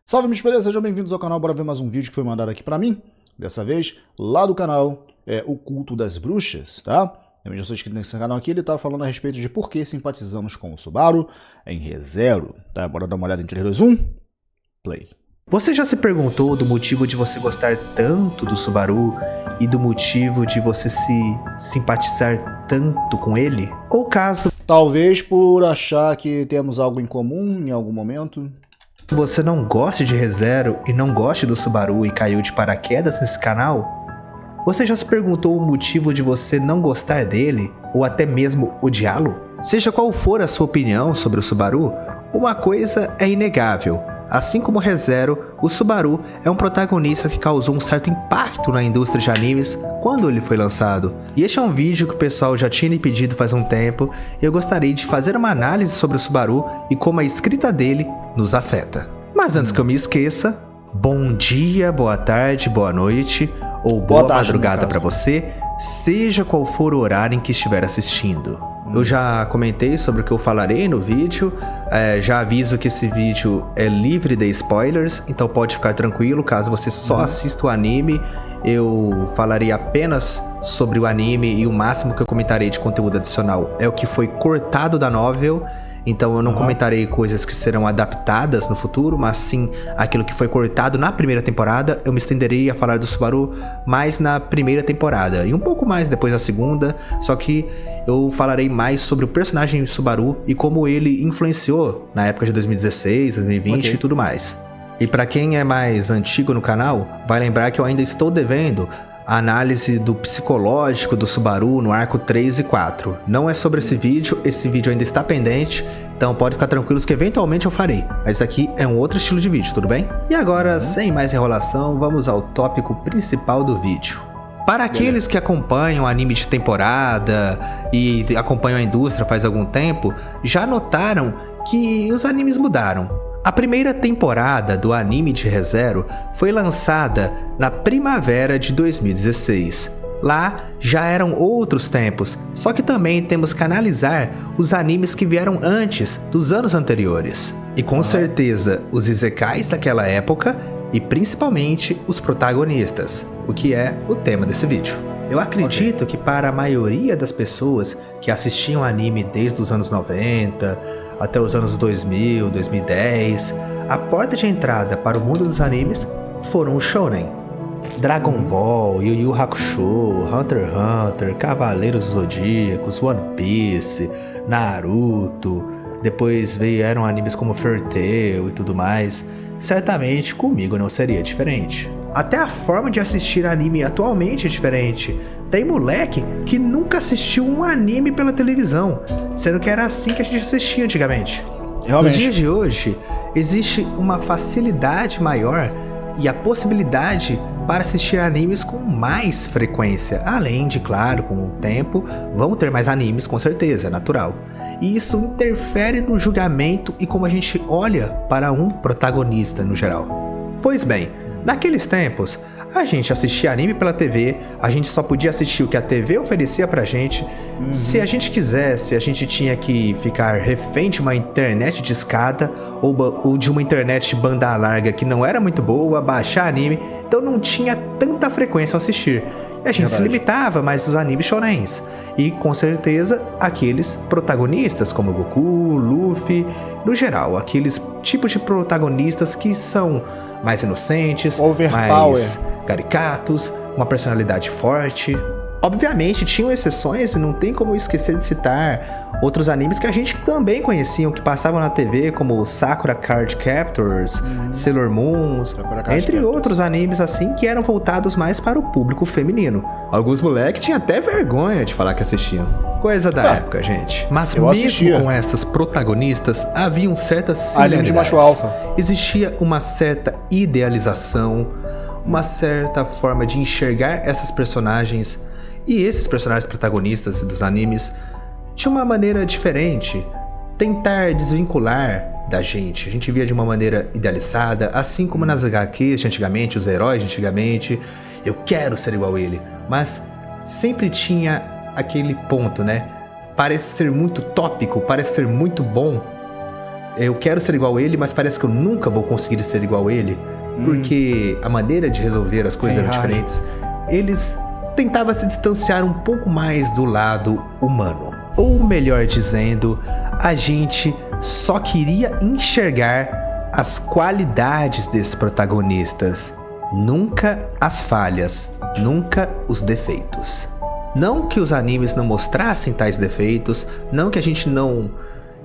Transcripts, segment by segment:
Salve, meus beleza, sejam bem-vindos ao canal. Bora ver mais um vídeo que foi mandado aqui pra mim. Dessa vez, lá do canal O Culto das Bruxas, tá? Eu já sou inscrito nesse canal aqui, ele tá falando a respeito de por que simpatizamos com o Subaru em ReZero, tá? Bora dar uma olhada em 3, 2, 1, play. Você já se perguntou do motivo de você gostar tanto do Subaru e do motivo de você se simpatizar tanto com ele? Ou caso Talvez por achar que temos algo em comum em algum momento. você não goste de ReZero e não goste do Subaru e caiu de paraquedas nesse canal? Você já se perguntou o motivo de você não gostar dele ou até mesmo odiá-lo? Seja qual for a sua opinião sobre o Subaru, uma coisa é inegável. Assim como ReZero, o Subaru é um protagonista que causou um certo impacto na indústria de animes quando ele foi lançado. E este é um vídeo que o pessoal já tinha me pedido faz um tempo, e eu gostaria de fazer uma análise sobre o Subaru e como a escrita dele nos afeta. Mas antes que eu me esqueça, bom dia, boa tarde, boa noite ou boa madrugada para você, seja qual for o horário em que estiver assistindo. Eu já comentei sobre o que eu falarei no vídeo, já aviso que esse vídeo é livre de spoilers, então pode ficar tranquilo, caso você só assista o anime, eu falarei apenas sobre o anime e o máximo que eu comentarei de conteúdo adicional é o que foi cortado da novel. Então eu não comentarei coisas que serão adaptadas no futuro, mas sim aquilo que foi cortado na primeira temporada. Eu me estenderei a falar do Subaru mais na primeira temporada e um pouco mais depois na segunda, só que eu falarei mais sobre o personagem Subaru e como ele influenciou na época de 2016, 2020 e tudo mais. E para quem é mais antigo no canal, vai lembrar que eu ainda estou devendo a análise do psicológico do Subaru no arco 3 e 4. Não é sobre esse vídeo ainda está pendente, então pode ficar tranquilos que eventualmente eu farei. Mas aqui é um outro estilo de vídeo, tudo bem? E agora, sem mais enrolação, vamos ao tópico principal do vídeo. Para aqueles que acompanham o anime de temporada e acompanham a indústria faz algum tempo, já notaram que os animes mudaram. A primeira temporada do anime de ReZero foi lançada na primavera de 2016. Lá já eram outros tempos, só que também temos que analisar os animes que vieram antes dos anos anteriores. E com certeza os isekais daquela época e principalmente os protagonistas, o que é o tema desse vídeo. Eu acredito que para a maioria das pessoas que assistiam anime desde os anos 90 até os anos 2000, 2010, a porta de entrada para o mundo dos animes foram os shounen. Dragon Ball, Yu Yu Hakusho, Hunter x Hunter, Cavaleiros dos Zodíacos, One Piece, Naruto, depois vieram animes como Fairy Tail e tudo mais. Certamente comigo não seria diferente. Até a forma de assistir anime atualmente é diferente. Tem moleque que nunca assistiu um anime pela televisão, sendo que era assim que a gente assistia antigamente. Realmente. Nos dias de hoje, existe uma facilidade maior e a possibilidade para assistir animes com mais frequência. Além de, claro, com o tempo, vão ter mais animes com certeza, é natural. E isso interfere no julgamento e como a gente olha para um protagonista no geral. Pois bem, naqueles tempos, a gente assistia anime pela TV, a gente só podia assistir o que a TV oferecia pra gente. Se a gente quisesse, a gente tinha que ficar refém de uma internet discada ou de uma internet banda larga que não era muito boa, baixar anime, então não tinha tanta frequência ao assistir. E a gente se limitava mais aos animes shonens. E com certeza aqueles protagonistas como Goku, Luffy, no geral, aqueles tipos de protagonistas que são mais inocentes, mais caricatos, uma personalidade forte. Obviamente tinham exceções e não tem como esquecer de citar outros animes que a gente também conhecia, que passavam na TV, como Sakura Card Captors, Sailor Moon, entre outros animes assim que eram voltados mais para o público feminino. Alguns moleques tinham até vergonha de falar que assistiam. Coisa da época, gente. Mas mesmo com essas protagonistas, haviam certas similaridades. Anime de macho alfa. Existia uma certa idealização, uma certa forma de enxergar essas personagens e esses personagens protagonistas dos animes de uma maneira diferente, tentar desvincular da gente. A gente via de uma maneira idealizada, assim como nas HQs de antigamente, os heróis de antigamente. Eu quero ser igual a ele, mas sempre tinha aquele ponto, né? Parece ser muito tópico, parece ser muito bom. eu quero ser igual a ele, mas parece que eu nunca vou conseguir ser igual a ele, porque a maneira de resolver as coisas eram diferentes. Eles tentavam se distanciar um pouco mais do lado humano. Ou melhor dizendo, a gente só queria enxergar as qualidades desses protagonistas, nunca as falhas, nunca os defeitos. Não que os animes não mostrassem tais defeitos, não que a gente não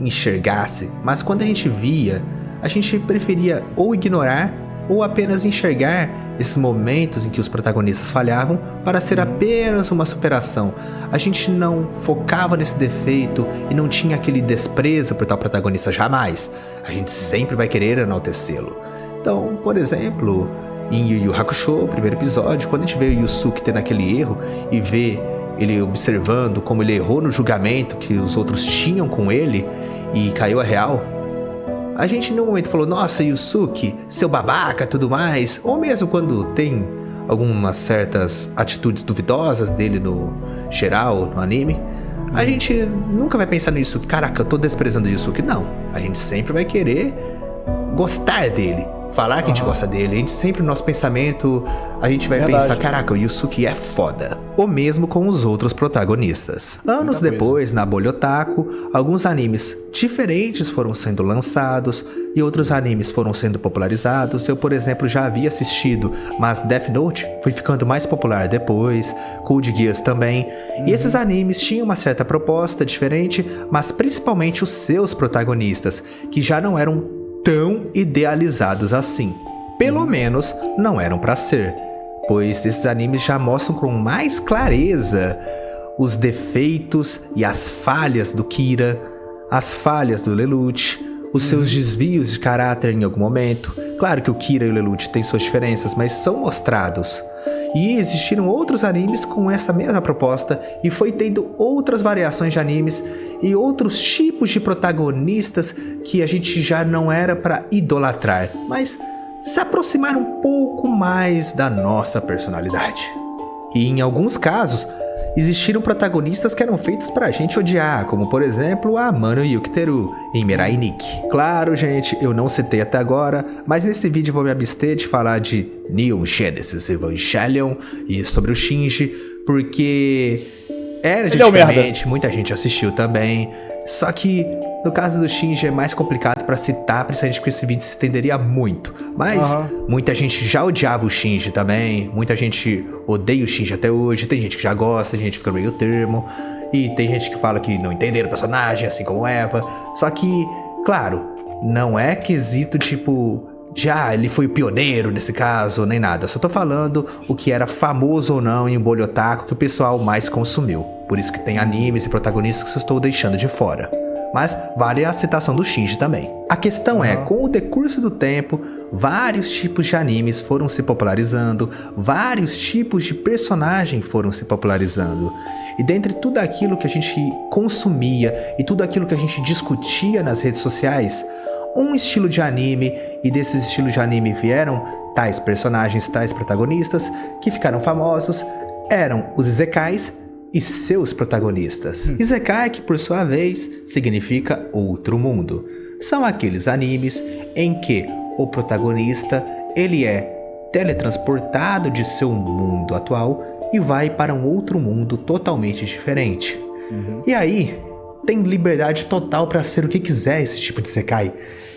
enxergasse, mas quando a gente via, a gente preferia ou ignorar ou apenas enxergar esses momentos em que os protagonistas falhavam para ser apenas uma superação. A gente não focava nesse defeito e não tinha aquele desprezo por tal protagonista jamais. A gente sempre vai querer enaltecê-lo. Então, por exemplo, em Yu Yu Hakusho, primeiro episódio, quando a gente vê o Yusuke tendo aquele erro e vê ele observando como ele errou no julgamento que os outros tinham com ele e caiu a real, a gente no momento falou, nossa, Yusuke, seu babaca, tudo mais. Ou mesmo quando tem algumas certas atitudes duvidosas dele no geral, no anime, a gente nunca vai pensar nisso, caraca, eu tô desprezando o Yusuke. Não, a gente sempre vai querer gostar dele, falar que a gente gosta dele. A gente sempre, no nosso pensamento, a gente vai pensar, caraca, o Yusuke é foda. O mesmo com os outros protagonistas. Anos depois, na bolha otaku, alguns animes diferentes foram sendo lançados e outros animes foram sendo popularizados. Eu, por exemplo, já havia assistido, mas Death Note foi ficando mais popular depois, Code Geass também. E esses animes tinham uma certa proposta diferente, mas principalmente os seus protagonistas, que já não eram tão idealizados assim. Pelo menos não eram pra ser, pois esses animes já mostram com mais clareza os defeitos e as falhas do Kira, as falhas do Lelouch, os seus desvios de caráter em algum momento. Claro que o Kira e o Lelouch têm suas diferenças, mas são mostrados. E existiram outros animes com essa mesma proposta, e foi tendo outras variações de animes e outros tipos de protagonistas que a gente já não era para idolatrar, mas se aproximar um pouco mais da nossa personalidade. E em alguns casos, existiram protagonistas que eram feitos pra gente odiar, como por exemplo a Mano Yukiteru em Mirai Nikki. Claro, gente, eu não citei até agora, mas nesse vídeo eu vou me abster de falar de Neon Genesis Evangelion e sobre o Shinji, porque era de antigamente, muita gente assistiu também. Só que no caso do Shinji é mais complicado pra citar, principalmente porque esse vídeo se estenderia muito. Mas muita gente já odiava o Shinji também, muita gente odeia o Shinji até hoje, tem gente que já gosta, tem gente que fica meio termo, e tem gente que fala que não entenderam o personagem, assim como Eva. Só que, claro, não é quesito tipo de ele foi o pioneiro nesse caso, nem nada. Eu só tô falando o que era famoso ou não em um bolho otaku que o pessoal mais consumiu. Por isso que tem animes e protagonistas que eu estou deixando de fora. Mas vale a citação do Shinji também. A questão é, com o decurso do tempo, vários tipos de animes foram se popularizando, vários tipos de personagem foram se popularizando. E dentre tudo aquilo que a gente consumia e tudo aquilo que a gente discutia nas redes sociais, um estilo de anime, e desses estilos de anime vieram tais personagens, tais protagonistas, que ficaram famosos, eram os Isekais e seus protagonistas. Isekai, que por sua vez significa outro mundo. São aqueles animes em que o protagonista ele é teletransportado de seu mundo atual e vai para um outro mundo totalmente diferente. E aí tem liberdade total para ser o que quiser esse tipo de Isekai.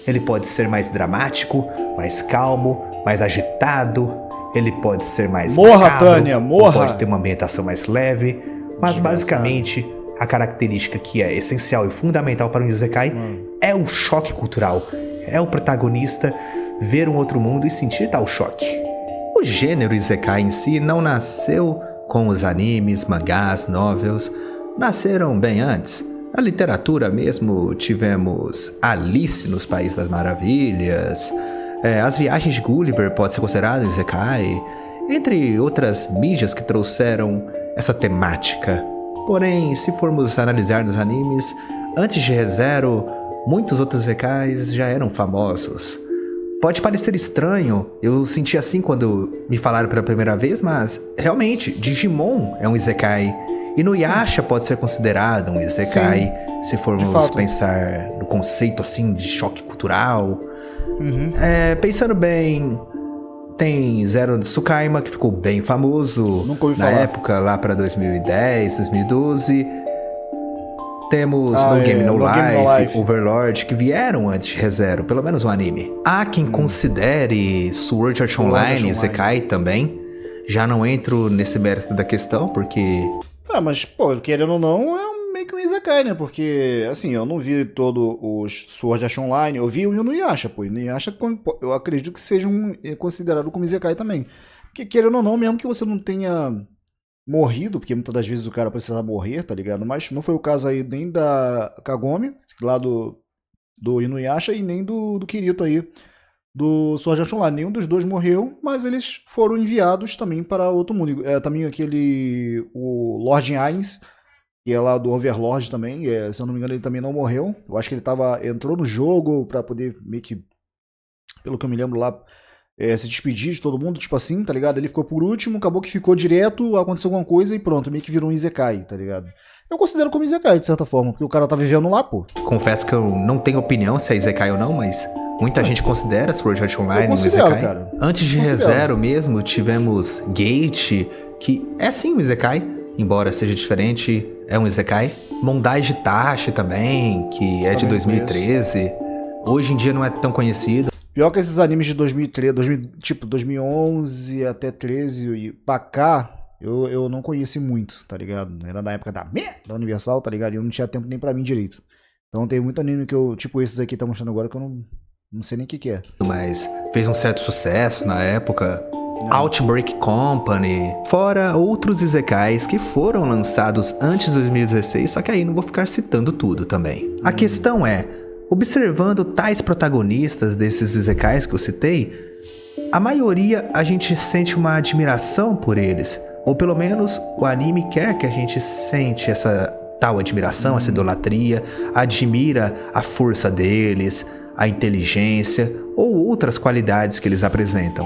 Ele pode ser mais dramático, mais calmo, mais agitado. Ele pode ser mais macabro, Tânia, morra! Pode ter uma ambientação mais leve. Mas basicamente, a característica que é essencial e fundamental para um Isekai é o choque cultural. É o protagonista ver um outro mundo e sentir tal choque. O gênero Isekai em si não nasceu com os animes, mangás, novels. Nasceram bem antes. Na literatura mesmo, tivemos Alice nos Países das Maravilhas, As Viagens de Gulliver pode ser considerado Isekai, entre outras mídias que trouxeram essa temática. Porém, se formos analisar nos animes, antes de Re:Zero, muitos outros Isekais já eram famosos. Pode parecer estranho, eu senti assim quando me falaram pela primeira vez, mas realmente, Digimon é um Isekai. Inuyasha pode ser considerado um Isekai. se formos fato. pensar no conceito assim de choque cultural. Uhum. Pensando bem, tem Zero Tsukaima, que ficou bem famoso Nunca ouvi na falar. época, lá pra 2010, 2012. Temos No Game No, No Game No Life, Life. Overlord, que vieram antes de ReZero, pelo menos o anime. Há quem considere Sword Art Sword Art Online, Online. Isekai também. Já não entro nesse mérito da questão, porque Mas, pô, querendo ou não, meio que um Isekai, né? Porque, assim, eu não vi todo o Sword Art Online, eu vi o Inuyasha, pô. Inuyasha, eu acredito que seja considerado como Isekai também. Porque, querendo ou não, mesmo que você não tenha morrido, porque muitas das vezes o cara precisa morrer, tá ligado? Mas não foi o caso aí nem da Kagome, lá do Inuyasha, e nem do Kirito aí, do Sword Art Online. Nenhum dos dois morreu, mas eles foram enviados também para outro mundo. Também o Lord Ainz, que é lá do Overlord também, se eu não me engano ele também não morreu. Eu acho que ele entrou no jogo para poder meio que, pelo que eu me lembro lá, se despedir de todo mundo, tipo assim, tá ligado? Ele ficou por último, acabou que ficou direto, aconteceu alguma coisa e pronto, meio que virou um Isekai, tá ligado? Eu considero como Isekai, de certa forma, porque o cara tá vivendo lá, pô. confesso que eu não tenho opinião se é Isekai ou não, mas muita gente considera Sword Art Online um considero, Isekai. cara. Antes de Considero. ReZero mesmo, tivemos Gate, que é sim um Isekai, embora seja diferente, é um Isekai. Mondai Jitachi também, que é de Também 2013. Hoje em dia não é tão conhecido. Pior que esses animes de 2003, tipo 2011 até 13 e pra cá, eu não conheci muito, tá ligado? Era na época da Universal, tá ligado? E eu não tinha tempo nem pra mim direito. Então tem muito anime que eu, tipo esses aqui tá mostrando agora, que eu não sei nem o que é. Mas fez um certo sucesso na época. Outbreak Company, fora outros Isekais que foram lançados antes de 2016, só que aí não vou ficar citando tudo também. A questão é, observando tais protagonistas desses Isekais que eu citei, a maioria a gente sente uma admiração por eles, ou pelo menos o anime quer que a gente sente essa tal admiração, essa idolatria, admira a força deles, a inteligência ou outras qualidades que eles apresentam.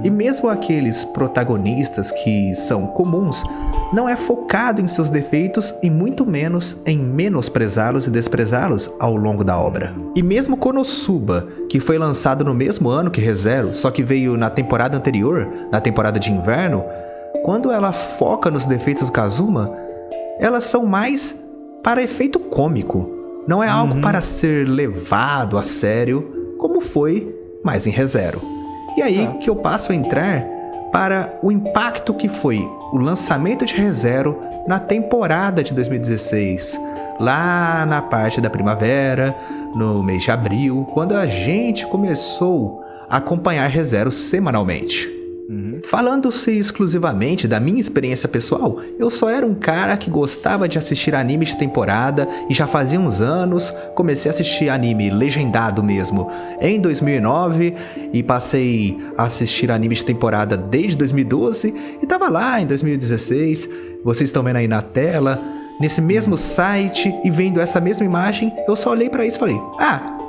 E mesmo aqueles protagonistas que são comuns, não é focado em seus defeitos e muito menos em menosprezá-los e desprezá-los ao longo da obra. E mesmo Konosuba, que foi lançado no mesmo ano que ReZero, só que veio na temporada anterior, na temporada de inverno, quando ela foca nos defeitos do Kazuma, elas são mais para efeito cômico. Não é algo para ser levado a sério, como foi mais em ReZero. E aí que eu passo a entrar para o impacto que foi o lançamento de ReZero na temporada de 2016, lá na parte da primavera, no mês de abril, quando a gente começou a acompanhar ReZero semanalmente. Falando-se exclusivamente da minha experiência pessoal, eu só era um cara que gostava de assistir anime de temporada e já fazia uns anos comecei a assistir anime legendado mesmo em 2009 e passei a assistir anime de temporada desde 2012 e tava lá em 2016, vocês estão vendo aí na tela, nesse mesmo site e vendo essa mesma imagem, eu só olhei pra isso e falei,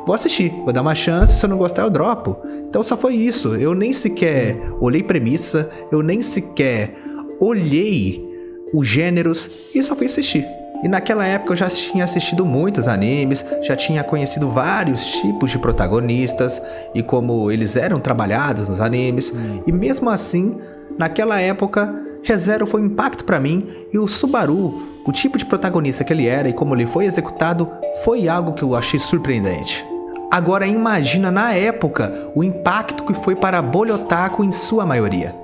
vou assistir, vou dar uma chance, se eu não gostar eu dropo. Então só foi isso, eu nem sequer olhei premissa, eu nem sequer olhei os gêneros e só fui assistir. E naquela época eu já tinha assistido muitos animes, já tinha conhecido vários tipos de protagonistas e como eles eram trabalhados nos animes. E mesmo assim, naquela época, ReZero foi um impacto pra mim e o Subaru, o tipo de protagonista que ele era e como ele foi executado, foi algo que eu achei surpreendente. Agora imagina na época o impacto que foi para a bolha otaku em sua maioria.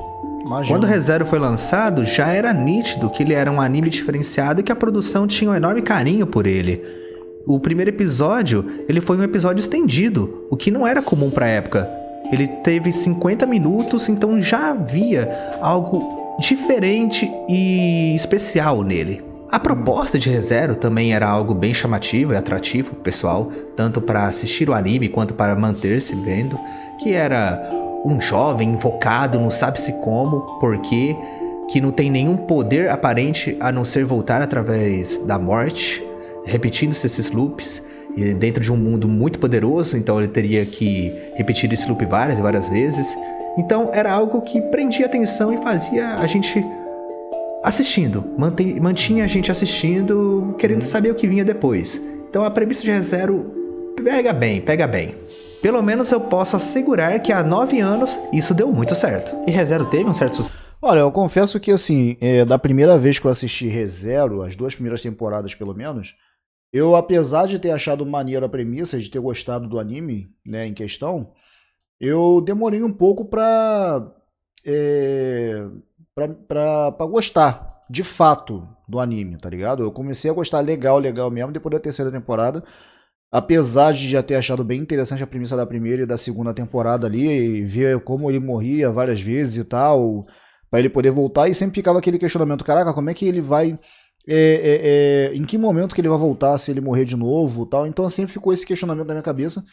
Imagina. Quando ReZero foi lançado, já era nítido que ele era um anime diferenciado e que a produção tinha um enorme carinho por ele. O primeiro episódio, ele foi um episódio estendido, o que não era comum para a época. Ele teve 50 minutos, então já havia algo diferente e especial nele. A proposta de ReZero também era algo bem chamativo e atrativo pro pessoal, tanto para assistir o anime quanto para manter-se vendo, que era um jovem invocado não sabe-se como, porquê, que não tem nenhum poder aparente a não ser voltar através da morte, repetindo-se esses loops, e dentro de um mundo muito poderoso, então ele teria que repetir esse loop várias e várias vezes. Então era algo que prendia atenção e fazia a gente assistindo, mantinha a gente assistindo, querendo saber o que vinha depois. Então a premissa de ReZero pega bem. Pelo menos eu posso assegurar que há 9 anos isso deu muito certo. E ReZero teve um certo sucesso. Olha, eu confesso que, assim, da primeira vez que eu assisti ReZero, as 2 primeiras temporadas pelo menos, eu, apesar de ter achado maneiro a premissa, de ter gostado do anime, né, em questão, eu demorei um pouco pra gostar, de fato, do anime, tá ligado? Eu comecei a gostar legal mesmo, depois da terceira temporada, apesar de já ter achado bem interessante a premissa da primeira e da segunda temporada ali, e ver como ele morria várias vezes e tal, pra ele poder voltar, e sempre ficava aquele questionamento, caraca, como é que ele vai... em que momento que ele vai voltar se ele morrer de novo e tal. Então sempre ficou esse questionamento na minha cabeça.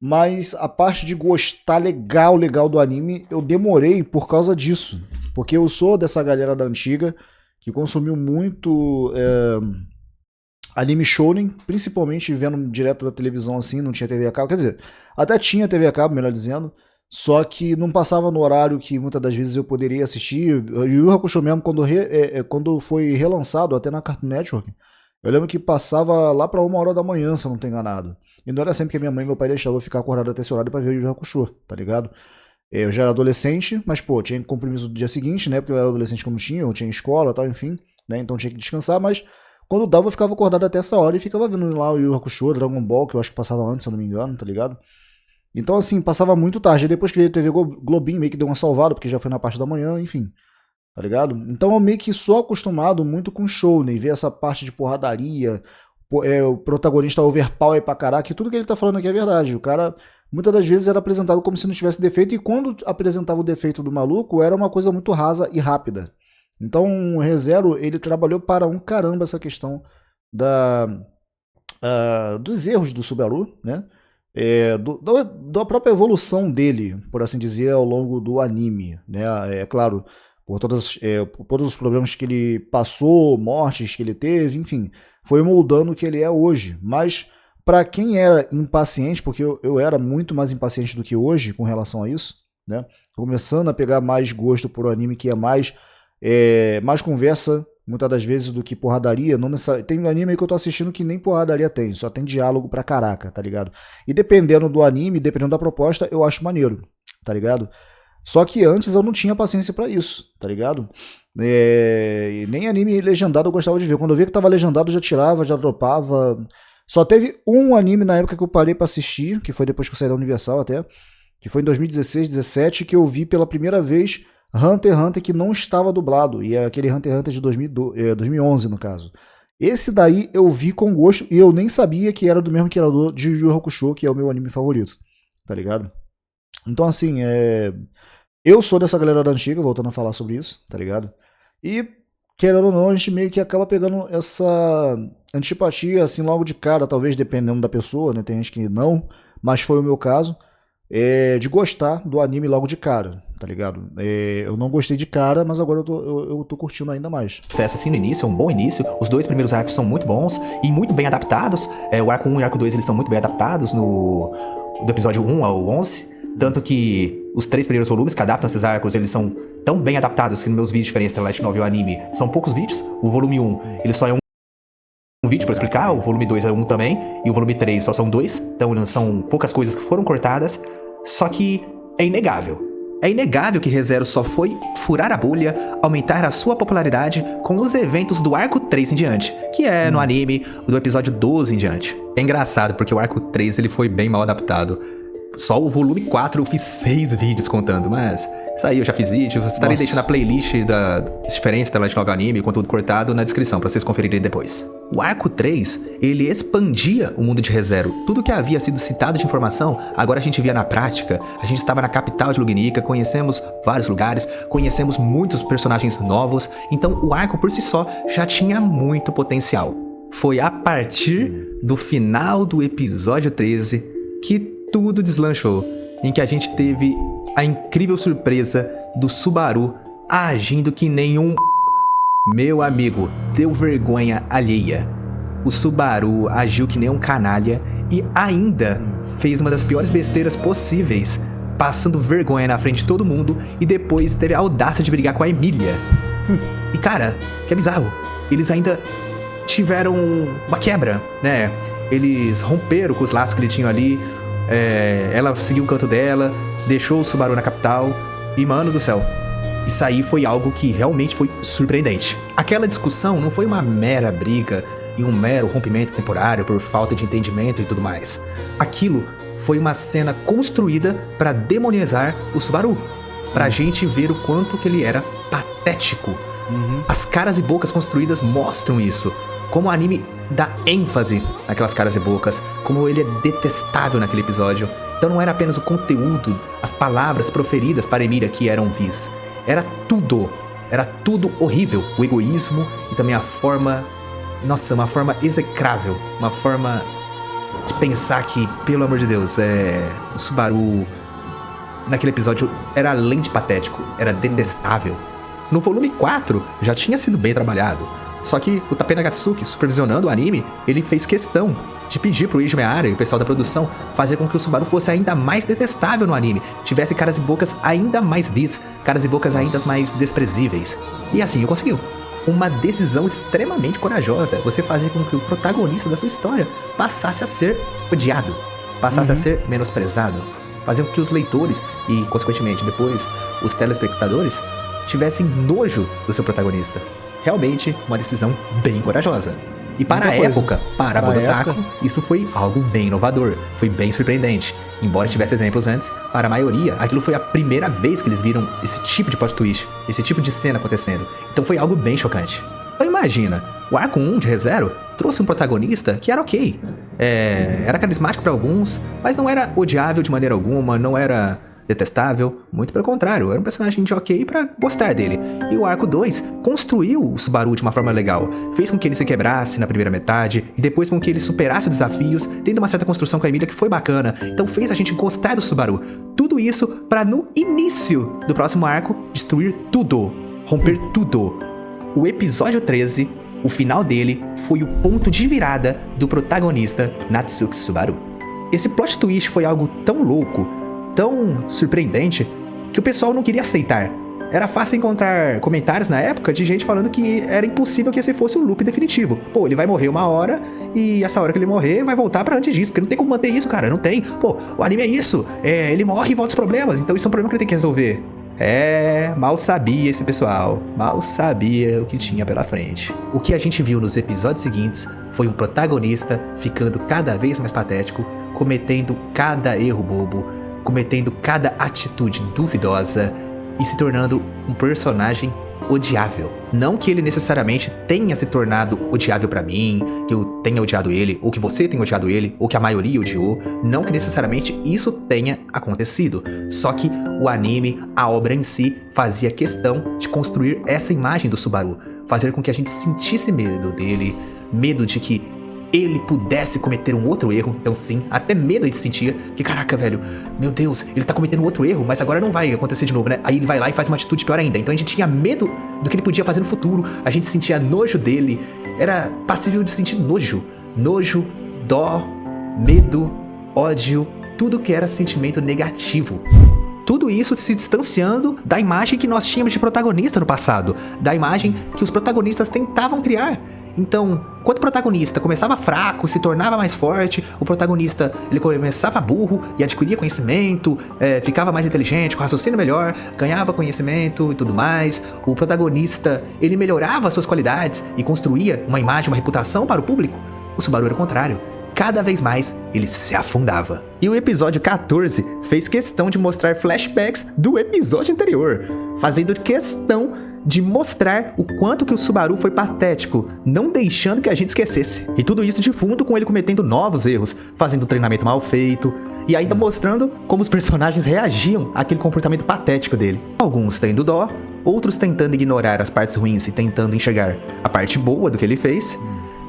Mas a parte de gostar legal do anime, eu demorei por causa disso. Porque eu sou dessa galera da antiga que consumiu muito anime shounen, principalmente vendo direto da televisão assim, não tinha TV a cabo. Quer dizer, até tinha TV a cabo, melhor dizendo, só que não passava no horário que muitas das vezes eu poderia assistir. Yu Yu Hakusho mesmo, quando foi relançado, até na Cartoon Network, eu lembro que passava lá pra 1h da manhã, se eu não tô enganado. E não era sempre que minha mãe e meu pai deixavam eu ficar acordado até esse horário pra ver o Yu Yu Hakusho, tá ligado? Eu já era adolescente, mas pô, tinha compromisso do dia seguinte, né? Porque eu era adolescente que eu tinha escola e tal, enfim, né? Então tinha que descansar, mas quando dava eu ficava acordado até essa hora e ficava vendo lá o Yu Yu Hakusho, Dragon Ball, que eu acho que passava antes, se eu não me engano, tá ligado? Então, assim, passava muito tarde. Depois que veio a TV Globinho, meio que deu uma salvada, porque já foi na parte da manhã, enfim. Tá ligado? Então eu meio que sou acostumado muito com shounen, ver essa parte de porradaria, o protagonista overpower pra caraca, e tudo que ele tá falando aqui é verdade. O cara, muitas das vezes, era apresentado como se não tivesse defeito, e quando apresentava o defeito do maluco, era uma coisa muito rasa e rápida. Então, o ReZero, ele trabalhou para um caramba essa questão dos erros do Subaru, né? Da própria evolução dele, por assim dizer, ao longo do anime, né? É claro, por todos os problemas que ele passou, mortes que ele teve, enfim, foi moldando o que ele é hoje. Mas para quem era impaciente, porque eu era muito mais impaciente do que hoje com relação a isso, né? Começando a pegar mais gosto por um anime que é mais conversa, muitas das vezes, do que porradaria. Não tem um anime aí que eu tô assistindo que nem porradaria tem, só tem diálogo pra caraca, tá ligado? E dependendo do anime, dependendo da proposta, eu acho maneiro, tá ligado? Só que antes eu não tinha paciência pra isso, tá ligado? E nem anime legendado eu gostava de ver. Quando eu via que tava legendado, eu já tirava, já dropava. Só teve um anime na época que eu parei pra assistir, que foi depois que eu saí da Universal até, que foi em 2016, 2017, que eu vi pela primeira vez Hunter x Hunter, que não estava dublado, e é aquele Hunter x Hunter de 2011, no caso. Esse daí eu vi com gosto, e eu nem sabia que era do mesmo criador de Yu Yu Hakusho, que é o meu anime favorito, tá ligado? Então, assim, eu sou dessa galera da antiga, voltando a falar sobre isso, tá ligado? E, querendo ou não, a gente meio que acaba pegando essa antipatia, assim, logo de cara, talvez dependendo da pessoa, né? Tem gente que não, mas foi o meu caso, de gostar do anime logo de cara, tá ligado? Eu não gostei de cara, mas agora eu tô curtindo ainda mais. Sucesso assim no início, é um bom início. Os 2 primeiros arcos são muito bons e muito bem adaptados. O arco 1 e o arco 2 eles são muito bem adaptados do episódio 1 ao 11. Tanto que os 3 primeiros volumes que adaptam esses arcos, eles são tão bem adaptados que nos meus vídeos diferentes da Light Novel e o anime são poucos vídeos. O volume 1, ele só é um vídeo pra explicar, o volume 2 é um também, e o volume 3 só são 2, então são poucas coisas que foram cortadas. Só que é inegável. É inegável que ReZero só foi furar a bolha, aumentar a sua popularidade com os eventos do arco 3 em diante, que é no anime do episódio 12 em diante. É engraçado porque o arco 3 ele foi bem mal adaptado. Só o volume 4 eu fiz 6 vídeos contando, mas isso aí eu já fiz vídeo. Estarei deixando a playlist da diferença da Light Novel Anime, conteúdo cortado, na descrição pra vocês conferirem depois. O arco 3, ele expandia o mundo de ReZero. Tudo que havia sido citado de informação, agora a gente via na prática. A gente estava na capital de Lugnica, conhecemos vários lugares, conhecemos muitos personagens novos. Então o arco por si só já tinha muito potencial. Foi a partir do final do episódio 13 que tudo deslanchou, em que a gente teve a incrível surpresa do Subaru agindo que nenhum... Meu amigo, deu vergonha alheia. O Subaru agiu que nem um canalha e ainda fez uma das piores besteiras possíveis, passando vergonha na frente de todo mundo e depois teve a audácia de brigar com a Emília. E cara, que é bizarro, eles ainda tiveram uma quebra, né? eles romperam com os laços que eles tinham ali. Ela seguiu o canto dela, deixou o Subaru na capital. E, mano do céu, isso aí foi algo que realmente foi surpreendente. Aquela discussão não foi uma mera briga e um mero rompimento temporário por falta de entendimento e tudo mais. Aquilo foi uma cena construída para demonizar o Subaru, pra gente ver o quanto que ele era patético. As caras e bocas construídas mostram isso. Como o anime dá ênfase naquelas caras e bocas, como ele é detestável naquele episódio. Então não era apenas o conteúdo, as palavras proferidas para Emilia que eram vis. Era tudo horrível. O egoísmo e também a forma, nossa, uma forma execrável, uma forma de pensar que, pelo amor de Deus, o Subaru naquele episódio era além de patético, era detestável. No volume 4 já tinha sido bem trabalhado, só que o Tape Nagatsuki, supervisionando o anime, ele fez questão de pedir pro Eiji Miyara e o pessoal da produção fazer com que o Subaru fosse ainda mais detestável no anime, tivesse caras e bocas ainda mais vis, caras e bocas ainda mais desprezíveis. E assim conseguiu. Uma decisão extremamente corajosa, você fazer com que o protagonista da sua história passasse a ser odiado, passasse a ser menosprezado, fazer com que os leitores e, consequentemente, depois, os telespectadores tivessem nojo do seu protagonista. Realmente, uma decisão bem corajosa. E para a época, para a Budotaku, isso foi algo bem inovador, foi bem surpreendente. Embora tivesse exemplos antes, para a maioria, aquilo foi a primeira vez que eles viram esse tipo de plot twist, esse tipo de cena acontecendo. Então foi algo bem chocante. Então imagina, o arco 1 de Re:Zero trouxe um protagonista que era ok. Era carismático para alguns, mas não era odiável de maneira alguma, não era detestável, muito pelo contrário, era um personagem de ok pra gostar dele. E o arco 2 construiu o Subaru de uma forma legal, fez com que ele se quebrasse na primeira metade, e depois com que ele superasse os desafios, tendo uma certa construção com a Emilia que foi bacana, então fez a gente gostar do Subaru. Tudo isso pra no início do próximo arco, destruir tudo, romper tudo. O episódio 13, o final dele, foi o ponto de virada do protagonista Natsuki Subaru. Esse plot twist foi algo tão louco, tão surpreendente, que o pessoal não queria aceitar. Era fácil encontrar comentários na época de gente falando que era impossível que esse fosse o loop definitivo. Pô, ele vai morrer uma hora e essa hora que ele morrer vai voltar pra antes disso, porque não tem como manter isso, cara, não tem. Pô, o anime é isso, ele morre e volta os problemas, então isso é um problema que ele tem que resolver. Mal sabia esse pessoal, mal sabia o que tinha pela frente. O que a gente viu nos episódios seguintes foi um protagonista ficando cada vez mais patético, cometendo cada erro bobo, cometendo cada atitude duvidosa e se tornando um personagem odiável. Não que ele necessariamente tenha se tornado odiável pra mim, que eu tenha odiado ele, ou que você tenha odiado ele, ou que a maioria odiou. Não que necessariamente isso tenha acontecido. Só que o anime, a obra em si, fazia questão de construir essa imagem do Subaru, fazer com que a gente sentisse medo dele, medo de que ele pudesse cometer um outro erro. Então sim, até medo a gente sentia, que caraca, velho, meu Deus, ele tá cometendo um outro erro, mas agora não vai acontecer de novo, né? Aí ele vai lá e faz uma atitude pior ainda. Então a gente tinha medo do que ele podia fazer no futuro, a gente sentia nojo dele, era passível de sentir nojo, dó, medo, ódio, tudo que era sentimento negativo. Tudo isso se distanciando da imagem que nós tínhamos de protagonista no passado, da imagem que os protagonistas tentavam criar. Então, quando o protagonista começava fraco, se tornava mais forte, o protagonista ele começava burro e adquiria conhecimento, ficava mais inteligente, com raciocínio melhor, ganhava conhecimento e tudo mais. O protagonista ele melhorava suas qualidades e construía uma imagem, uma reputação para o público. O Subaru era o contrário. Cada vez mais ele se afundava. E o episódio 14 fez questão de mostrar flashbacks do episódio anterior, fazendo questão de mostrar o quanto que o Subaru foi patético, não deixando que a gente esquecesse. E tudo isso de fundo com ele cometendo novos erros, fazendo um treinamento mal feito, e ainda mostrando como os personagens reagiam àquele comportamento patético dele. Alguns tendo dó, outros tentando ignorar as partes ruins e tentando enxergar a parte boa do que ele fez,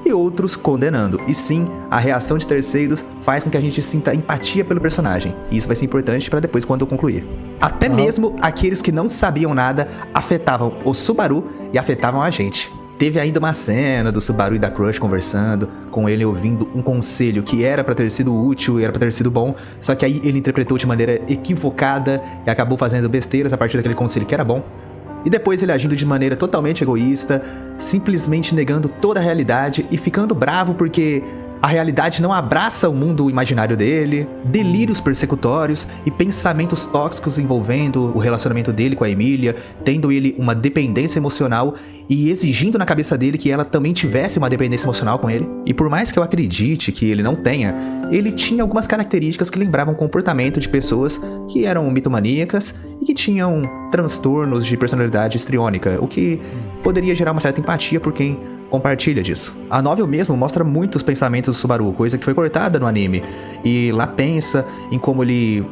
e outros condenando. E sim, a reação de terceiros faz com que a gente sinta empatia pelo personagem. E isso vai ser importante para depois quando eu concluir. Até mesmo aqueles que não sabiam nada afetavam o Subaru e afetavam a gente. Teve ainda uma cena do Subaru e da Crush conversando, com ele ouvindo um conselho que era pra ter sido útil e era pra ter sido bom, só que aí ele interpretou de maneira equivocada e acabou fazendo besteiras a partir daquele conselho que era bom. E depois ele agindo de maneira totalmente egoísta, simplesmente negando toda a realidade e ficando bravo porque a realidade não abraça o mundo imaginário dele, delírios persecutórios e pensamentos tóxicos envolvendo o relacionamento dele com a Emília, tendo ele uma dependência emocional e exigindo na cabeça dele que ela também tivesse uma dependência emocional com ele. E por mais que eu acredite que ele não tenha, ele tinha algumas características que lembravam o comportamento de pessoas que eram mitomaníacas e que tinham transtornos de personalidade histriônica, o que poderia gerar uma certa empatia por quem compartilha disso. A novel mesmo mostra muitos pensamentos do Subaru, coisa que foi cortada no anime, e lá pensa em como ele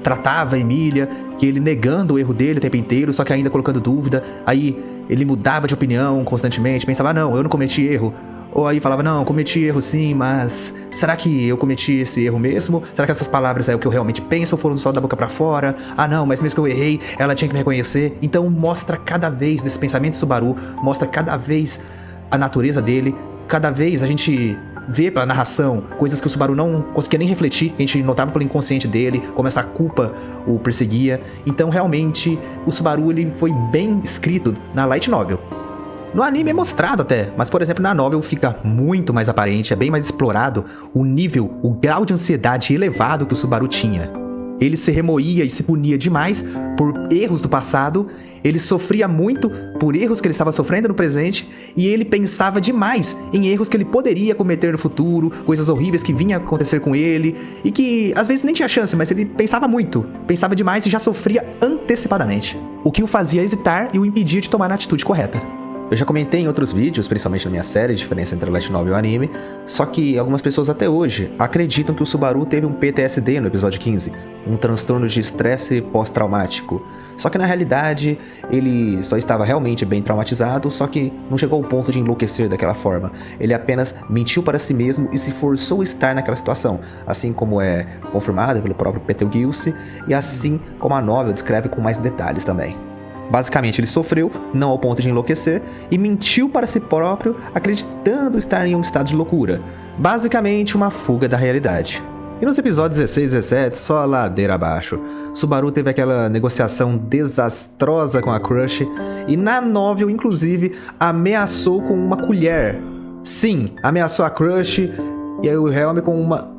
tratava a Emília, que ele negando o erro dele o tempo inteiro, só que ainda colocando dúvida, aí ele mudava de opinião constantemente, pensava, não, eu não cometi erro. Ou aí falava, não, cometi erro sim, mas será que eu cometi esse erro mesmo? Será que essas palavras é o que eu realmente penso ou foram só da boca pra fora? Ah não, mas mesmo que eu errei, ela tinha que me reconhecer. Então mostra cada vez desse pensamento de Subaru, mostra cada vez a natureza dele, cada vez a gente vê pela narração coisas que o Subaru não conseguia nem refletir, que a gente notava pelo inconsciente dele, como essa culpa o perseguia. Então realmente o Subaru ele foi bem escrito na light novel. No anime é mostrado até, mas por exemplo na novel fica muito mais aparente, é bem mais explorado o nível, o grau de ansiedade elevado que o Subaru tinha. Ele se remoía e se punia demais por erros do passado, ele sofria muito por erros que ele estava sofrendo no presente, e ele pensava demais em erros que ele poderia cometer no futuro, coisas horríveis que vinham a acontecer com ele, e que às vezes nem tinha chance, mas ele pensava muito, pensava demais e já sofria antecipadamente, o que o fazia hesitar e o impedia de tomar a atitude correta. Eu já comentei em outros vídeos, principalmente na minha série, a diferença entre a light novel e o anime, só que algumas pessoas até hoje acreditam que o Subaru teve um PTSD no episódio 15, um transtorno de estresse pós-traumático. Só que na realidade, ele só estava realmente bem traumatizado, só que não chegou ao ponto de enlouquecer daquela forma. Ele apenas mentiu para si mesmo e se forçou a estar naquela situação, assim como é confirmado pelo próprio Betelgeuse, e assim como a novel descreve com mais detalhes também. Basicamente, ele sofreu, não ao ponto de enlouquecer, e mentiu para si próprio, acreditando estar em um estado de loucura. Basicamente, uma fuga da realidade. E nos episódios 16 e 17, só a ladeira abaixo. Subaru teve aquela negociação desastrosa com a Crush, e na novel, inclusive, ameaçou com uma colher. Sim, ameaçou a Crush e o Helm com uma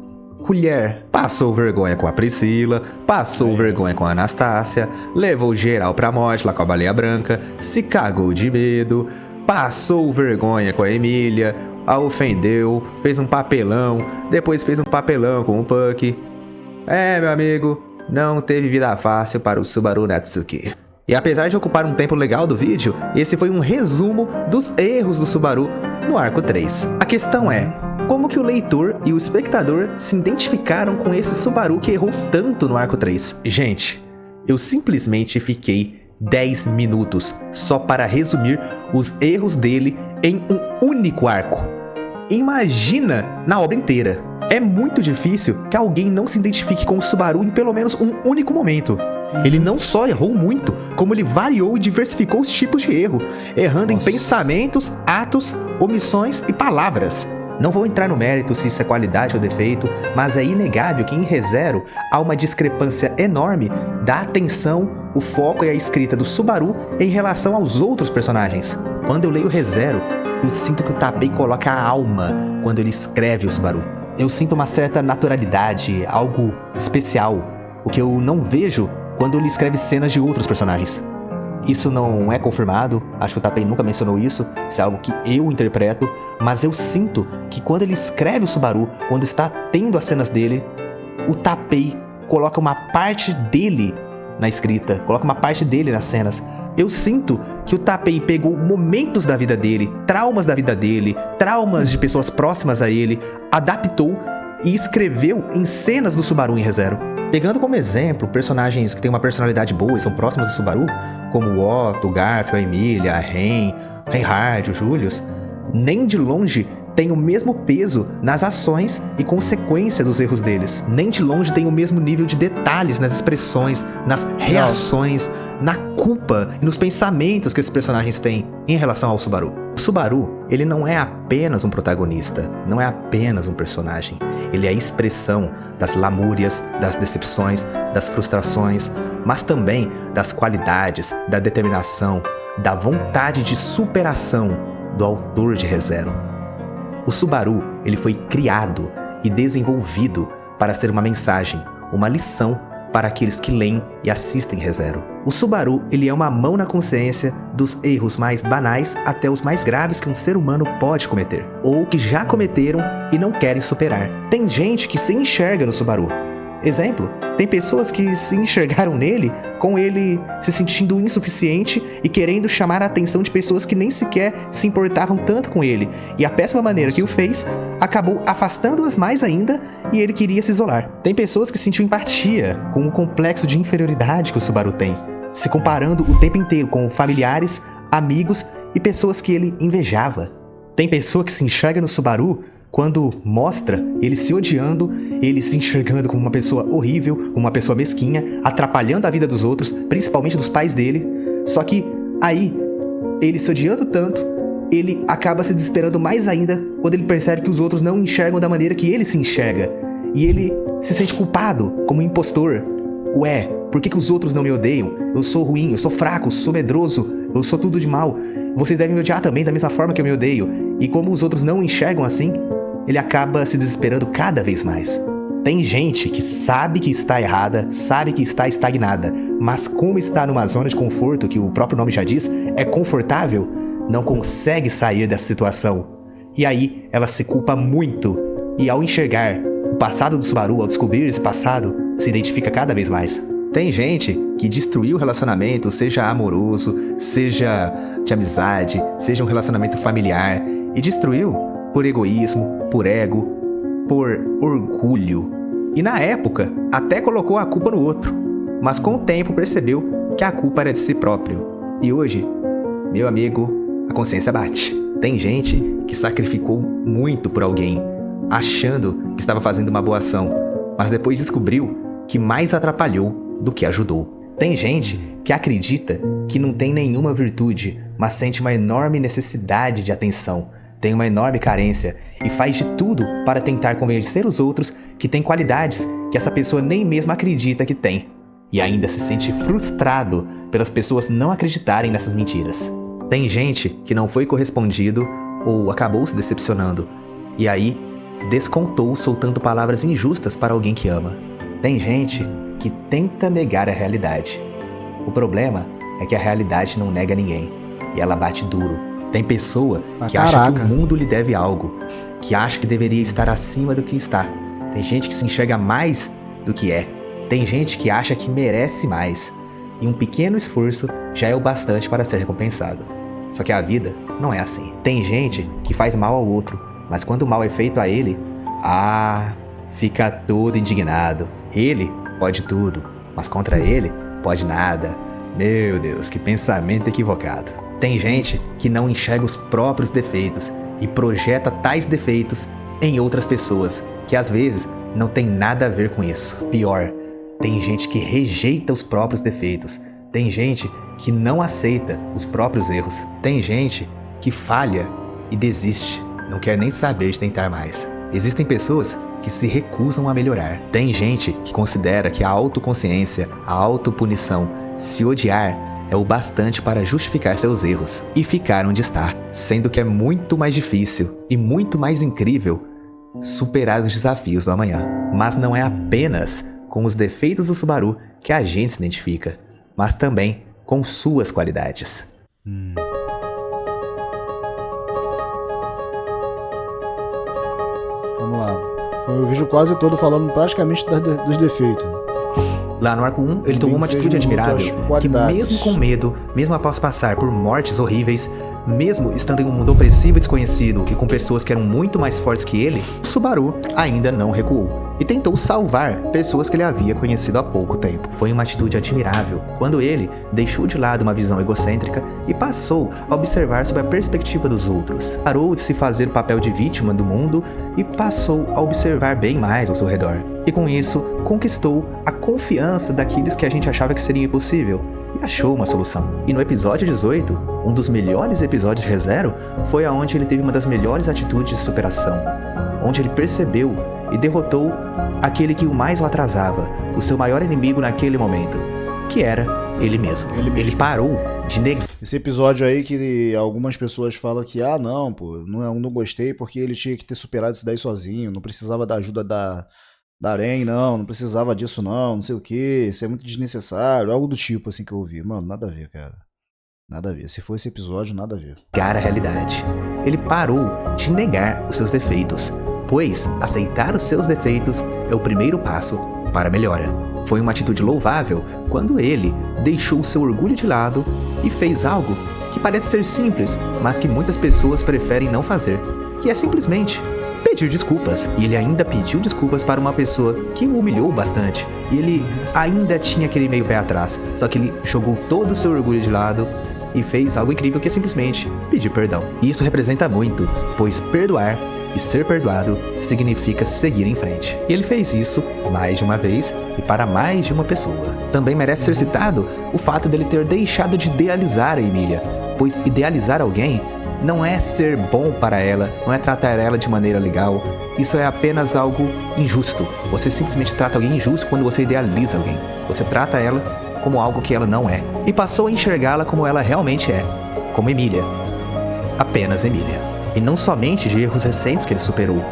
colher. Passou vergonha com a Priscila, passou vergonha com a Anastácia, levou geral pra morte lá com a Baleia Branca, se cagou de medo, passou vergonha com a Emília, a ofendeu, fez um papelão, depois fez um papelão com o Puck. Meu amigo, não teve vida fácil para o Subaru Natsuki. E apesar de ocupar um tempo legal do vídeo, esse foi um resumo dos erros do Subaru no arco 3. A questão é, como que o leitor e o espectador se identificaram com esse Subaru que errou tanto no arco 3? Gente, eu simplesmente fiquei 10 minutos só para resumir os erros dele em um único arco. Imagina na obra inteira. É muito difícil que alguém não se identifique com o Subaru em pelo menos um único momento. Ele não só errou muito, como ele variou e diversificou os tipos de erro, errando em pensamentos, atos, omissões e palavras. Não vou entrar no mérito se isso é qualidade ou defeito, mas é inegável que em ReZero há uma discrepância enorme da atenção, o foco e a escrita do Subaru em relação aos outros personagens. Quando eu leio ReZero, eu sinto que o Tabei coloca a alma quando ele escreve o Subaru. Eu sinto uma certa naturalidade, algo especial, o que eu não vejo quando ele escreve cenas de outros personagens. Isso não é confirmado, acho que o Tabei nunca mencionou isso, isso é algo que eu interpreto, mas eu sinto que quando ele escreve o Subaru, quando está tendo as cenas dele, o Tabei coloca uma parte dele na escrita, coloca uma parte dele nas cenas. Eu sinto que o Tabei pegou momentos da vida dele, traumas da vida dele, traumas de pessoas próximas a ele, adaptou e escreveu em cenas do Subaru em ReZero. Pegando como exemplo personagens que têm uma personalidade boa e são próximas do Subaru, como o Otto, o Garfield, a Emília, a Ren, Reinhard, o Julius, nem de longe tem o mesmo peso nas ações e consequência dos erros deles. Nem de longe tem o mesmo nível de detalhes nas expressões, nas reações, na culpa e nos pensamentos que esses personagens têm em relação ao Subaru. O Subaru, ele não é apenas um protagonista, não é apenas um personagem. Ele é a expressão das lamúrias, das decepções, das frustrações, mas também das qualidades, da determinação, da vontade de superação do autor de ReZero. O Subaru, ele foi criado e desenvolvido para ser uma mensagem, uma lição para aqueles que leem e assistem ReZero. O Subaru, ele é uma mão na consciência dos erros mais banais até os mais graves que um ser humano pode cometer, ou que já cometeram e não querem superar. Tem gente que se enxerga no Subaru. Exemplo, tem pessoas que se enxergaram nele com ele se sentindo insuficiente e querendo chamar a atenção de pessoas que nem sequer se importavam tanto com ele. E a péssima maneira que o fez acabou afastando-as mais ainda e ele queria se isolar. Tem pessoas que sentiam empatia com o complexo de inferioridade que o Subaru tem, se comparando o tempo inteiro com familiares, amigos e pessoas que ele invejava. Tem pessoa que se enxerga no Subaru quando mostra ele se odiando, ele se enxergando como uma pessoa horrível, uma pessoa mesquinha, atrapalhando a vida dos outros, principalmente dos pais dele. Só que aí, ele se odiando tanto, ele acaba se desesperando mais ainda quando ele percebe que os outros não enxergam da maneira que ele se enxerga. E ele se sente culpado, como um impostor. Ué, por que os outros não me odeiam? Eu sou ruim, eu sou fraco, eu sou medroso, eu sou tudo de mal. Vocês devem me odiar também da mesma forma que eu me odeio. E como os outros não enxergam assim, ele acaba se desesperando cada vez mais. Tem gente que sabe que está errada, sabe que está estagnada, mas como está numa zona de conforto, que o próprio nome já diz, é confortável, não consegue sair dessa situação. E aí ela se culpa muito. E ao enxergar o passado do Subaru, ao descobrir esse passado, se identifica cada vez mais. Tem gente que destruiu o relacionamento, seja amoroso, seja de amizade, seja um relacionamento familiar, e destruiu por egoísmo, por ego, por orgulho. E na época, até colocou a culpa no outro, mas com o tempo percebeu que a culpa era de si próprio. E hoje, meu amigo, a consciência bate. Tem gente que sacrificou muito por alguém, achando que estava fazendo uma boa ação, mas depois descobriu que mais atrapalhou do que ajudou. Tem gente que acredita que não tem nenhuma virtude, mas sente uma enorme necessidade de atenção, tem uma enorme carência e faz de tudo para tentar convencer os outros que tem qualidades que essa pessoa nem mesmo acredita que tem. E ainda se sente frustrado pelas pessoas não acreditarem nessas mentiras. Tem gente que não foi correspondido ou acabou se decepcionando, e aí descontou soltando palavras injustas para alguém que ama. Tem gente que tenta negar a realidade. O problema é que a realidade não nega ninguém, e ela bate duro. Tem pessoa que acha que o mundo lhe deve algo, que acha que deveria estar acima do que está. Tem gente que se enxerga mais do que é. Tem gente que acha que merece mais. E um pequeno esforço já é o bastante para ser recompensado. Só que a vida não é assim. Tem gente que faz mal ao outro, mas quando o mal é feito a ele, fica todo indignado. Ele pode tudo, mas contra ele pode nada. Meu Deus, que pensamento equivocado. Tem gente que não enxerga os próprios defeitos e projeta tais defeitos em outras pessoas, que às vezes não tem nada a ver com isso. Pior, tem gente que rejeita os próprios defeitos. Tem gente que não aceita os próprios erros. Tem gente que falha e desiste, não quer nem saber de tentar mais. Existem pessoas que se recusam a melhorar. Tem gente que considera que a autoconsciência, a autopunição, se odiar é o bastante para justificar seus erros e ficar onde está, sendo que é muito mais difícil e muito mais incrível superar os desafios do amanhã. Mas não é apenas com os defeitos do Subaru que a gente se identifica, mas também com suas qualidades. Vamos lá. Foi o vídeo quase todo falando praticamente dos defeitos. Lá no arco 1, ele tomou uma atitude admirável, que mesmo com medo, mesmo após passar por mortes horríveis, mesmo estando em um mundo opressivo e desconhecido e com pessoas que eram muito mais fortes que ele, o Subaru ainda não recuou e tentou salvar pessoas que ele havia conhecido há pouco tempo. Foi uma atitude admirável, quando ele deixou de lado uma visão egocêntrica e passou a observar sob a perspectiva dos outros. Parou de se fazer o papel de vítima do mundo e passou a observar bem mais ao seu redor. E com isso, conquistou a confiança daqueles que a gente achava que seria impossível e achou uma solução. E no episódio 18, um dos melhores episódios de ReZero, foi aonde ele teve uma das melhores atitudes de superação, onde ele percebeu e derrotou aquele que o mais o atrasava, o seu maior inimigo naquele momento, que era ele mesmo. Ele parou de negar. Esse episódio aí que algumas pessoas falam que, não, pô, não gostei porque ele tinha que ter superado isso daí sozinho, não precisava da ajuda da Aren, não precisava disso não sei o que, isso é muito desnecessário, algo do tipo assim que eu ouvi. Mano, nada a ver, cara. Nada a ver. Se for esse episódio, nada a ver. Negar a realidade. Ele parou de negar os seus defeitos, pois aceitar os seus defeitos é o primeiro passo para a melhora. Foi uma atitude louvável quando ele deixou o seu orgulho de lado e fez algo que parece ser simples, mas que muitas pessoas preferem não fazer, que é simplesmente pedir desculpas. E ele ainda pediu desculpas para uma pessoa que o humilhou bastante. E ele ainda tinha aquele meio pé atrás, só que ele jogou todo o seu orgulho de lado e fez algo incrível, que é simplesmente pedir perdão. E isso representa muito, pois perdoar e ser perdoado significa seguir em frente. E ele fez isso mais de uma vez e para mais de uma pessoa. Também merece ser citado o fato dele ter deixado de idealizar a Emília, pois idealizar alguém não é ser bom para ela, não é tratar ela de maneira legal. Isso é apenas algo injusto. Você simplesmente trata alguém injusto quando você idealiza alguém. Você trata ela como algo que ela não é. E passou a enxergá-la como ela realmente é, como Emília. Apenas Emília. E não somente de erros recentes que ele superou,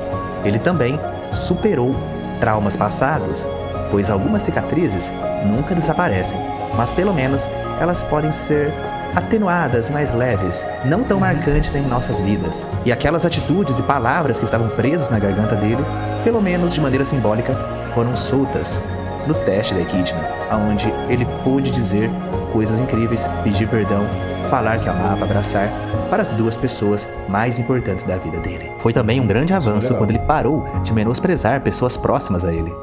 ele também superou traumas passados, pois algumas cicatrizes nunca desaparecem, mas pelo menos elas podem ser atenuadas, mais leves, não tão marcantes em nossas vidas. E aquelas atitudes e palavras que estavam presas na garganta dele, pelo menos de maneira simbólica, foram soltas no teste da Echidna, onde ele pôde dizer coisas incríveis, pedir perdão, falar que amava, abraçar para as duas pessoas mais importantes da vida dele. Foi também um grande avanço quando ele parou de menosprezar pessoas próximas a ele.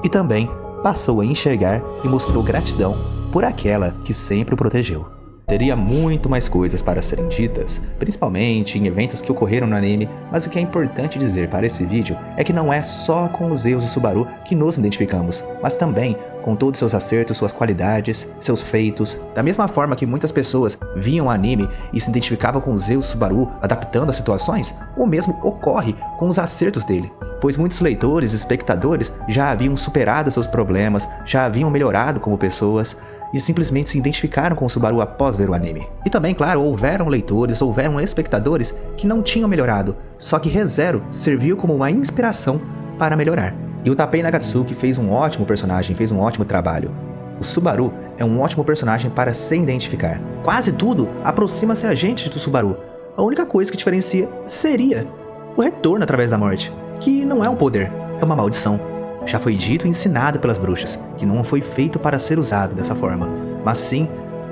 E também passou a enxergar e mostrou gratidão por aquela que sempre o protegeu. Teria muito mais coisas para serem ditas, principalmente em eventos que ocorreram no anime, mas o que é importante dizer para esse vídeo é que não é só com os erros do Subaru que nos identificamos, mas também com todos seus acertos, suas qualidades, seus feitos. Da mesma forma que muitas pessoas viam o anime e se identificavam com os erros do Subaru adaptando as situações, o mesmo ocorre com os acertos dele, pois muitos leitores e espectadores já haviam superado seus problemas, já haviam melhorado como pessoas, e simplesmente se identificaram com o Subaru após ver o anime. E também, claro, houveram leitores, houveram espectadores que não tinham melhorado, só que ReZero serviu como uma inspiração para melhorar. E o Tapei Nagatsuki fez um ótimo personagem, fez um ótimo trabalho. O Subaru é um ótimo personagem para se identificar. Quase tudo aproxima-se a gente do Subaru. A única coisa que diferencia seria o retorno através da morte, que não é um poder, é uma maldição. Já foi dito e ensinado pelas bruxas, que não foi feito para ser usado dessa forma, mas sim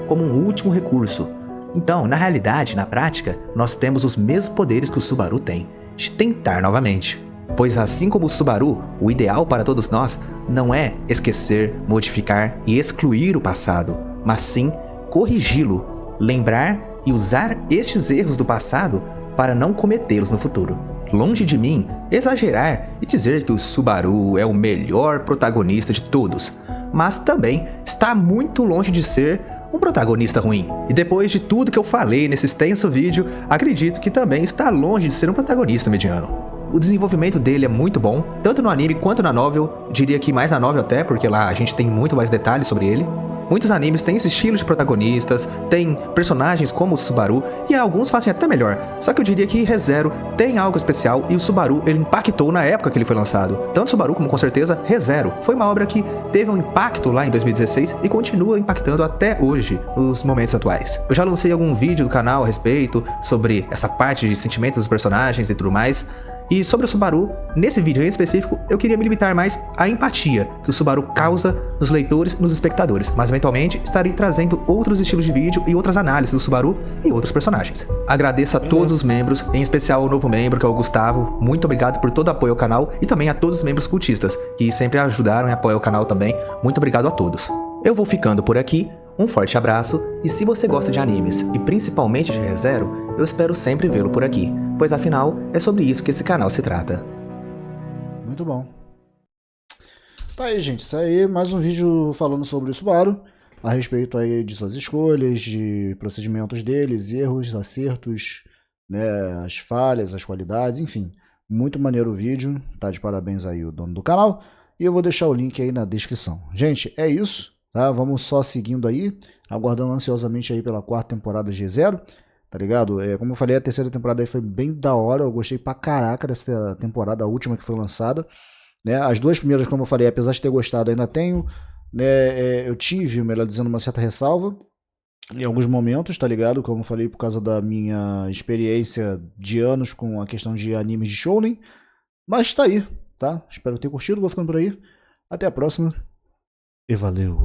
como um último recurso. Então, na realidade, na prática, nós temos os mesmos poderes que o Subaru tem, de tentar novamente. Pois assim como o Subaru, o ideal para todos nós não é esquecer, modificar e excluir o passado, mas sim corrigi-lo, lembrar e usar estes erros do passado para não cometê-los no futuro. Longe de mim exagerar e dizer que o Subaru é o melhor protagonista de todos, mas também está muito longe de ser um protagonista ruim. E depois de tudo que eu falei nesse extenso vídeo, acredito que também está longe de ser um protagonista mediano. O desenvolvimento dele é muito bom, tanto no anime quanto na novel, diria que mais na novel até, porque lá a gente tem muito mais detalhes sobre ele. Muitos animes têm esse estilo de protagonistas, tem personagens como o Subaru, e alguns fazem até melhor. Só que eu diria que ReZero tem algo especial, e o Subaru ele impactou na época que ele foi lançado. Tanto Subaru como, com certeza, ReZero. Foi uma obra que teve um impacto lá em 2016 e continua impactando até hoje, nos momentos atuais. Eu já lancei algum vídeo do canal a respeito sobre essa parte de sentimentos dos personagens e tudo mais. E sobre o Subaru, nesse vídeo em específico, eu queria me limitar mais à empatia que o Subaru causa nos leitores e nos espectadores, mas eventualmente estarei trazendo outros estilos de vídeo e outras análises do Subaru e outros personagens. Agradeço a todos os membros, em especial ao novo membro que é o Gustavo, muito obrigado por todo o apoio ao canal e também a todos os membros cultistas, que sempre ajudaram e apoiam o canal também, muito obrigado a todos. Eu vou ficando por aqui, um forte abraço, e se você gosta de animes e principalmente de ReZero, eu espero sempre vê-lo por aqui, pois afinal é sobre isso que esse canal se trata. Muito bom. Tá aí, gente, isso aí, mais um vídeo falando sobre o Subaru, a respeito aí de suas escolhas, de procedimentos deles, erros, acertos, né, as falhas, as qualidades, enfim. Muito maneiro o vídeo, tá de parabéns aí o dono do canal, e eu vou deixar o link aí na descrição. Gente, é isso. tá? Vamos só seguindo aí, aguardando ansiosamente aí pela quarta temporada de Re:Zero, tá ligado? Como eu falei, a terceira temporada aí foi bem da hora, eu gostei pra caraca dessa temporada, a última que foi lançada, né? As duas primeiras, como eu falei, apesar de ter gostado, ainda tenho, né? Eu tive, melhor dizendo, uma certa ressalva em alguns momentos, tá ligado? Como eu falei, por causa da minha experiência de anos com a questão de animes de shounen, mas tá aí, tá? Espero ter curtido, vou ficando por aí. Até a próxima e valeu!